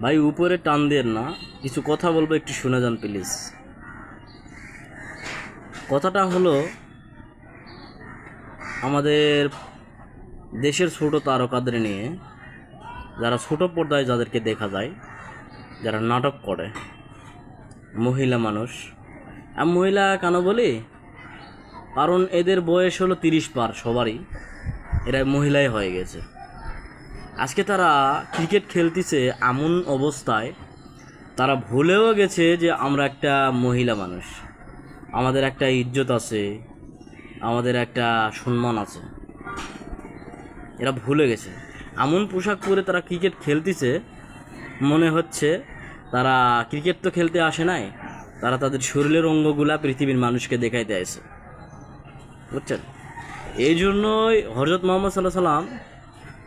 ভাই উপরে টান দেন না, কিছু কথা বলবো, একটু শুনে যান প্লিজ। কথাটা হলো, আমাদের দেশের ছোট তারকাদের নিয়ে, যারা ছোট পর্দায় যাদেরকে দেখা যায়, যারা নাটক করে, মহিলা মানুষ। আমি মহিলা কেন বলি? কারণ এদের বয়স হলো 30 পার, সবারই এরা মহিলাই হয়ে গেছে। আজকে তারা ক্রিকেট খেলতেছে এমন অবস্থায়, তারা ভুলেও গেছে যে আমরা একটা মহিলা মানুষ, আমাদের একটা ইজ্জত আছে, আমাদের একটা সম্মান আছে। এরা ভুলে গেছে। এমন পোশাক পরে তারা ক্রিকেট খেলতেছে, মনে হচ্ছে তারা ক্রিকেট তো খেলতে আসে নাই, তারা তাদের শরীরের অঙ্গগুলা পৃথিবীর মানুষকে দেখাইতে আসে, বুঝছেন? এই জন্যই হযরত মুহাম্মদ সাল্লাল্লাহু আলাইহি সাল্লাম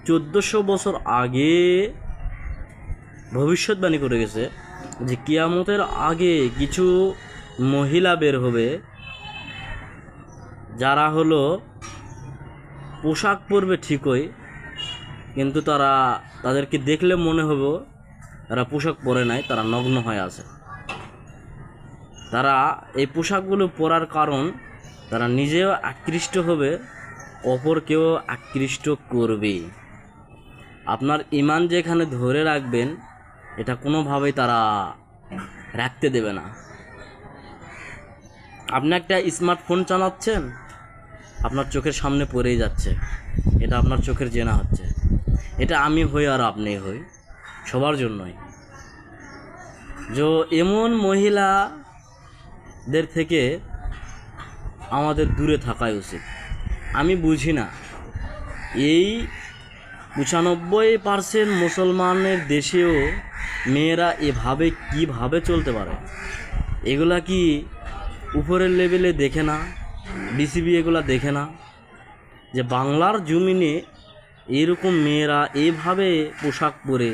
1400 বছর আগে ভবিষ্যৎবাণী করে গেছে যে কিয়ামতের আগে কিছু মহিলা বের হবে, যারা হলো পোশাক পরবে ঠিকই, কিন্তু তাদেরকে দেখলে মনে হবে তারা পোশাক পরে নাই, তারা নগ্ন হয়ে আছে। তারা এই পোশাকগুলো পরার কারণ তারা নিজেও আকৃষ্ট হবে, অপরকেও আকৃষ্ট করবে। আপনার ঈমান যেখানে ধরে রাখবেন, এটা কোনোভাবেই তারা রাখতে দেবে না। আপনি একটা স্মার্টফোন চালাচ্ছেন, আপনার চোখের সামনে পড়েই যাচ্ছে, এটা আপনার চোখের জেনা হচ্ছে। এটা আমি হই আর আপনি হই, সবার জন্যই। যে এমন মহিলাদের থেকে আমাদের দূরে থাকাই উচিত। আমি বুঝি না, এই 95% মুসলমানের দেশেও মেয়েরা এভাবে কিভাবে চলতে পারে? এগুলা কি উপরের লেভেলে দেখে না? বিসিবি এগুলা দেখে না যে বাংলার জমিনে এরকম মেয়েরা এইভাবে পোশাক পরে,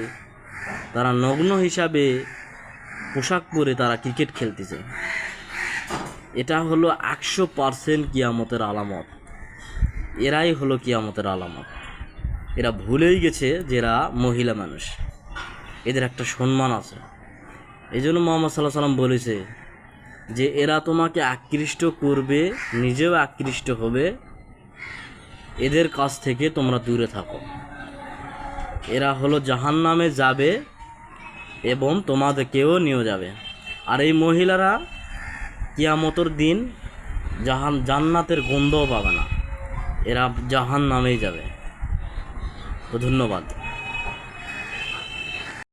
তারা নগ্ন হিসাবে পোশাক পরে তারা ক্রিকেট খেলতেছে? এটা হলো 100% কিয়ামতের আলামত। এরাই হলো কিয়ামতের আলামত। এরা ভুলেই গেছে যে এরা মহিলা মানুষ, এদের একটা সম্মান আছে। এই জন্য মুহাম্মদ সাল্লাল্লাহু আলাইহি সাল্লাম বলেছে যে এরা তোমাকে আকৃষ্ট করবে, নিজেও আকৃষ্ট হবে, এদের কাছ থেকে তোমরা দূরে থাকো। এরা হলো জাহান্নামে যাবে এবং তোমাদেরকেও নিয়ে যাবে। আর এই মহিলারা কিয়ামতের দিন জান্নাতের গন্ধও পাবে না, এরা জাহান্নামেই যাবে। তো ধন্যবাদ।